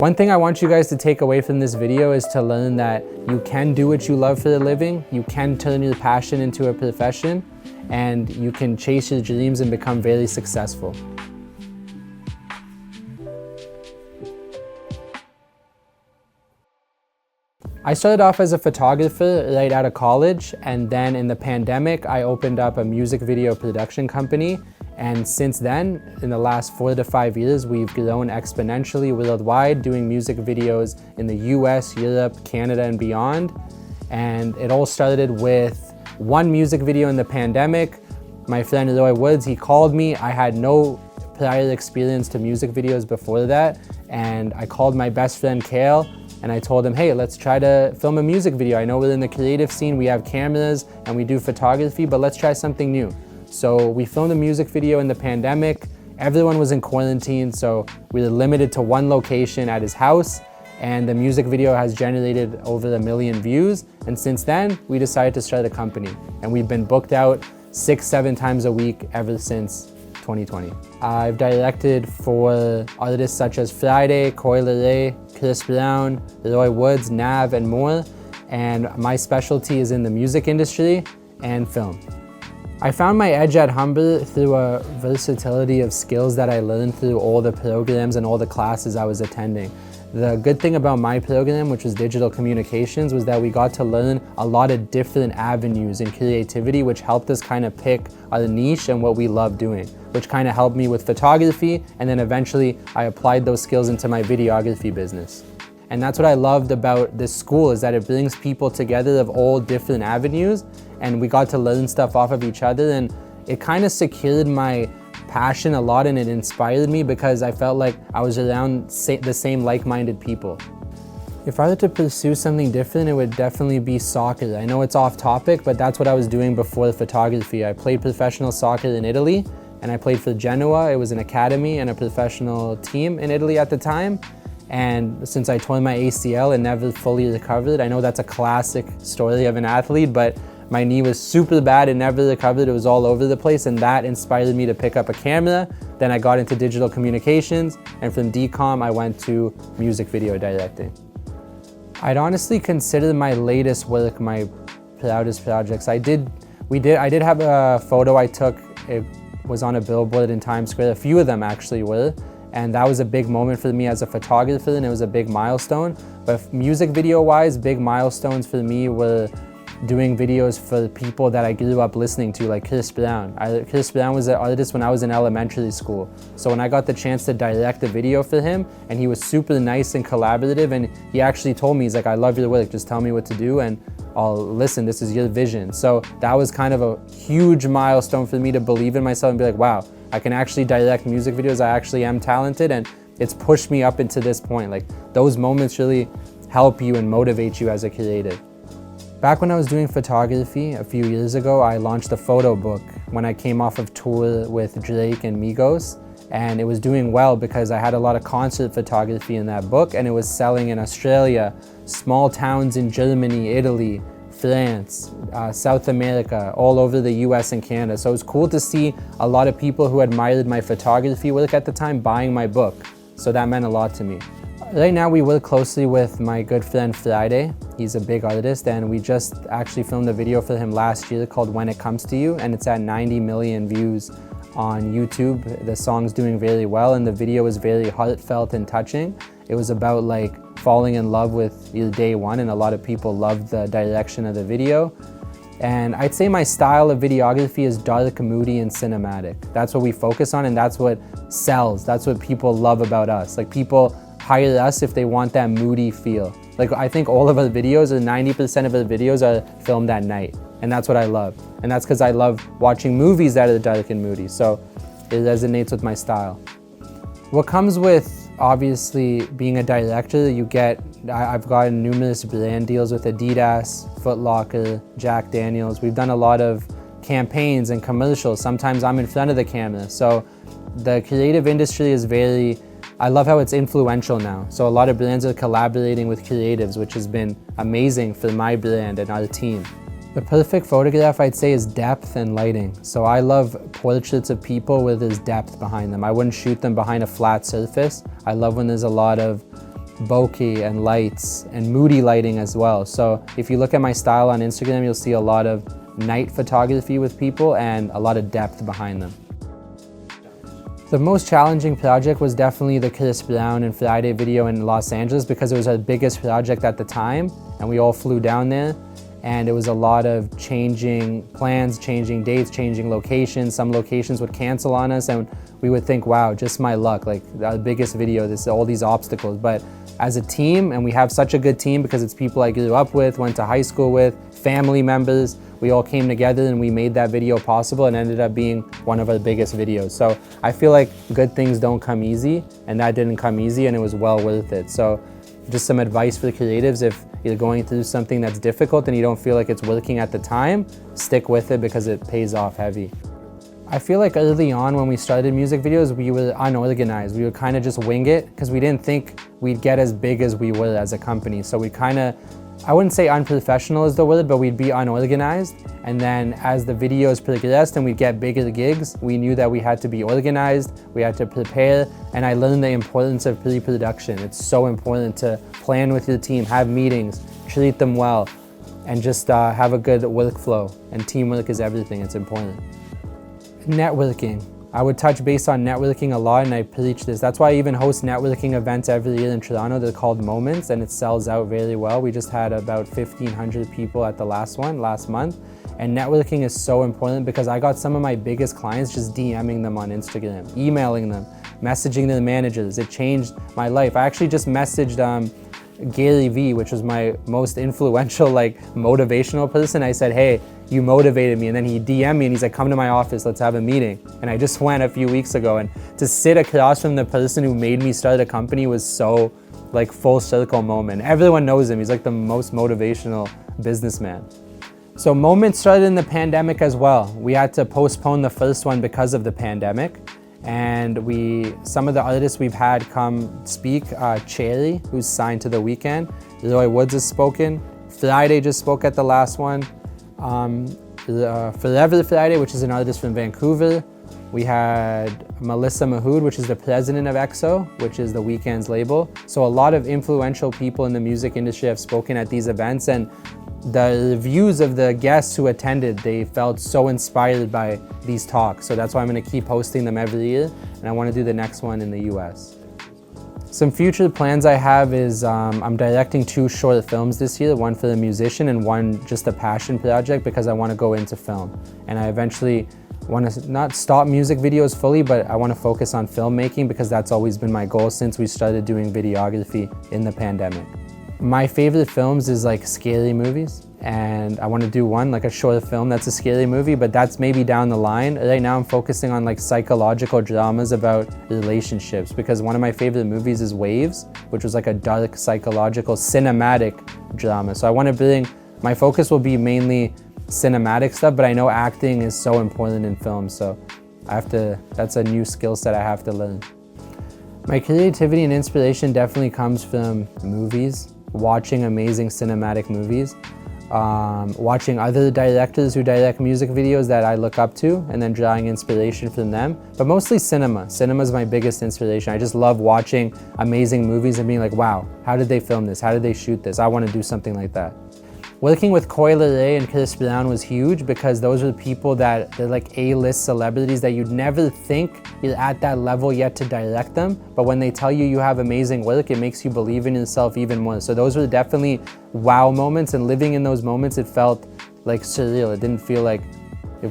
One thing I want you guys to take away from this video is to learn that you can do what you love for a living, you can turn your passion into a profession, and you can chase your dreams and become very successful. I started off as a photographer right out of college, and then in the pandemic, I opened up a music video production company. And since then, in the last 4 to 5 years, we've grown exponentially worldwide, doing music videos in the US, Europe, Canada, and beyond. And it all started with one music video in the pandemic. My friend Roy Woods, he called me. I had no prior experience to music videos before that. And I called my best friend Kale, and I told him, hey, let's try to film a music video. I know we're in the creative scene, we have cameras and we do photography, but let's try something new. So we filmed a music video in the pandemic. Everyone was in quarantine, so we were limited to one location at his house, and the music video has generated over 1 million views. And since then, we decided to start a company, and we've been booked out 6-7 times a week ever since 2020. I've directed for artists such as Friday, Coyle Ray, Chris Brown, Roy Woods, Nav, and more. And my specialty is in the music industry and film. I found my edge at Humber through a versatility of skills that I learned through all the programs and all the classes I was attending. The good thing about my program, which was digital communications, was that we got to learn a lot of different avenues in creativity, which helped us kind of pick our niche and what we love doing, which kind of helped me with photography. And then eventually I applied those skills into my videography business. And that's what I loved about this school, is that it brings people together of all different avenues, and we got to learn stuff off of each other, and it kind of secured my passion a lot, and it inspired me because I felt like I was around the same like-minded people. If I were to pursue something different, it would definitely be soccer. I know it's off topic, but that's what I was doing before photography. I played professional soccer in Italy, and I played for Genoa. It was an academy and a professional team in Italy at the time. And since I tore my ACL and never fully recovered, I know that's a classic story of an athlete, but my knee was super bad and never recovered. It was all over the place, and that inspired me to pick up a camera. Then I got into digital communications, and from DCOM, I went to music video directing. I'd honestly consider my latest work my proudest projects. I did have a photo I took. It was on a billboard in Times Square. A few of them actually were. And that was a big moment for me as a photographer, and it was a big milestone. But music video wise, big milestones for me were doing videos for people that I grew up listening to, like Chris Brown. Chris Brown was an artist when I was in elementary school. So when I got the chance to direct a video for him, and he was super nice and collaborative, and he actually told me, he's like, I love your work, just tell me what to do and I'll listen, this is your vision. So that was kind of a huge milestone for me to believe in myself and be like, wow, I can actually direct music videos, I actually am talented, and it's pushed me up into this point. Like, those moments really help you and motivate you as a creative. Back when I was doing photography a few years ago, I launched a photo book when I came off of tour with Drake and Migos, and it was doing well because I had a lot of concert photography in that book, and it was selling in Australia, small towns in Germany, Italy, France, South America, all over the US and Canada. So it was cool to see a lot of people who admired my photography work at the time buying my book. So that meant a lot to me. Right now we work closely with my good friend Friday. He's a big artist, and we just actually filmed a video for him last year called When It Comes to You, and it's at 90 million views on YouTube. The song's doing very well, and the video is very heartfelt and touching. It was about like falling in love with your day one, and a lot of people loved the direction of the video. And I'd say my style of videography is dark, moody, and cinematic. That's what we focus on, and that's what sells. That's what people love about us. Like, people hire us if they want that moody feel. Like, I think all of our videos, or 90% of our videos, are filmed at night, and that's what I love. And that's because I love watching movies that are dark and moody, so it resonates with my style. What comes with obviously being a director, I've gotten numerous brand deals with Adidas, Foot Locker, Jack Daniels. We've done a lot of campaigns and commercials. Sometimes I'm in front of the camera. So the creative industry is I love how it's influential now. So a lot of brands are collaborating with creatives, which has been amazing for my brand and our team. The perfect photograph, I'd say, is depth and lighting. So I love portraits of people where there's depth behind them. I wouldn't shoot them behind a flat surface. I love when there's a lot of bokeh and lights and moody lighting as well. So if you look at my style on Instagram, you'll see a lot of night photography with people and a lot of depth behind them. The most challenging project was definitely the Chris Brown and Friday video in Los Angeles because it was our biggest project at the time and we all flew down there, and it was a lot of changing plans, changing dates, changing locations. Some locations would cancel on us and we would think, wow, just my luck, like our biggest video, all these obstacles. But as a team, and we have such a good team because it's people I grew up with, went to high school with, family members, we all came together and we made that video possible and ended up being one of our biggest videos. So I feel like good things don't come easy, and that didn't come easy, and it was well worth it. So just some advice for the creatives: if you're going through something that's difficult and you don't feel like it's working at the time, stick with it because it pays off heavy. I feel like early on when we started music videos, we were unorganized. We would kind of just wing it because we didn't think we'd get as big as we were as a company. So we kind of, I wouldn't say unprofessional is the word, but we'd be unorganized. And then as the videos progressed and we'd get bigger gigs, we knew that we had to be organized, we had to prepare, and I learned the importance of pre-production. It's so important to plan with your team, have meetings, treat them well, and just have a good workflow. And teamwork is everything, it's important. Networking. I would touch base on networking a lot, and I preach this. That's why I even host networking events every year in Toronto. They're called Moments, and it sells out very well. We just had about 1,500 people at the last month. And networking is so important because I got some of my biggest clients just DMing them on Instagram, emailing them, messaging their managers. It changed my life. I actually just messaged Gary Vee, which was my most influential, motivational person. I said, hey, you motivated me. And then he DM'd me and he's like, come to my office, let's have a meeting. And I just went a few weeks ago, and to sit across from the person who made me start a company was so full circle moment. Everyone knows him. He's like the most motivational businessman. So Moments started in the pandemic as well. We had to postpone the first one because of the pandemic. And some of the artists we've had come speak, Cherry, who's signed to The Weeknd, Roy Woods has spoken, Friday just spoke at the last one, Forever Friday, which is an artist from Vancouver. We had Melissa Mahood, which is the president of EXO, which is The Weeknd's label. So a lot of influential people in the music industry have spoken at these events, and the reviews of the guests who attended, they felt so inspired by these talks. So that's why I'm going to keep hosting them every year, and I want to do the next one in the US. Some future plans I have is I'm directing 2 short films this year, one for the musician and one just a passion project because I want to go into film. And I eventually want to not stop music videos fully, but I want to focus on filmmaking because that's always been my goal since we started doing videography in the pandemic. My favorite films is scary movies, and I want to do one, a short film that's a scary movie, but that's maybe down the line. Right now I'm focusing on psychological dramas about relationships because one of my favorite movies is Waves, which was a dark psychological cinematic drama. So I want to my focus will be mainly cinematic stuff, but I know acting is so important in film, so that's a new skill set I have to learn. My creativity and inspiration definitely comes from movies, watching amazing cinematic movies, watching other directors who direct music videos that I look up to, and then drawing inspiration from them, but mostly cinema. Cinema is my biggest inspiration. I just love watching amazing movies and being like, wow, how did they film this? How did they shoot this? I want to do something like that. Working with Coyle Ray and Chris Brown was huge because those are people that they're A-list celebrities that you'd never think you're at that level yet to direct them. But when they tell you you have amazing work, it makes you believe in yourself even more. So those were definitely wow moments, and living in those moments, it felt surreal. It didn't feel it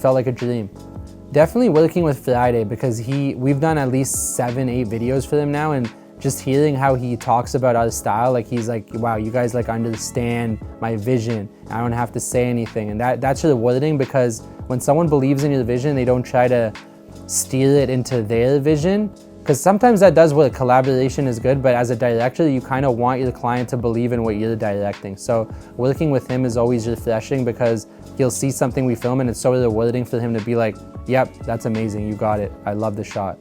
felt like a dream. Definitely working with Friday because we've done at least 7-8 videos for him now, and just hearing how he talks about our style, he's wow, you guys understand my vision. I don't have to say anything, and that's rewarding because when someone believes in your vision, they don't try to steer it into their vision. Because sometimes that does work. Collaboration is good, but as a director, you kind of want your client to believe in what you're directing. So working with him is always refreshing because he'll see something we film and it's so rewarding for him to be like, yep, that's amazing, you got it, I love the shot.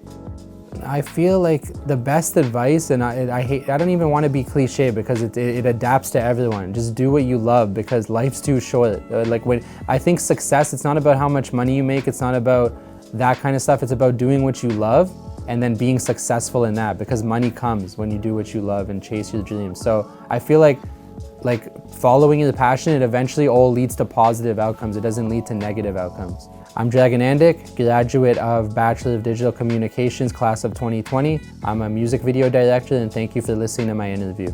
I feel the best advice, and I don't even want to be cliche because it adapts to everyone. Just do what you love because life's too short. When I think success, it's not about how much money you make. It's not about that kind of stuff. It's about doing what you love. and then being successful in that, because money comes when you do what you love and chase your dreams. So I feel like following your passion, it eventually all leads to positive outcomes. It doesn't lead to negative outcomes. I'm Dragan Andic, graduate of Bachelor of Digital Communications, class of 2020. I'm a music video director, and thank you for listening to my interview.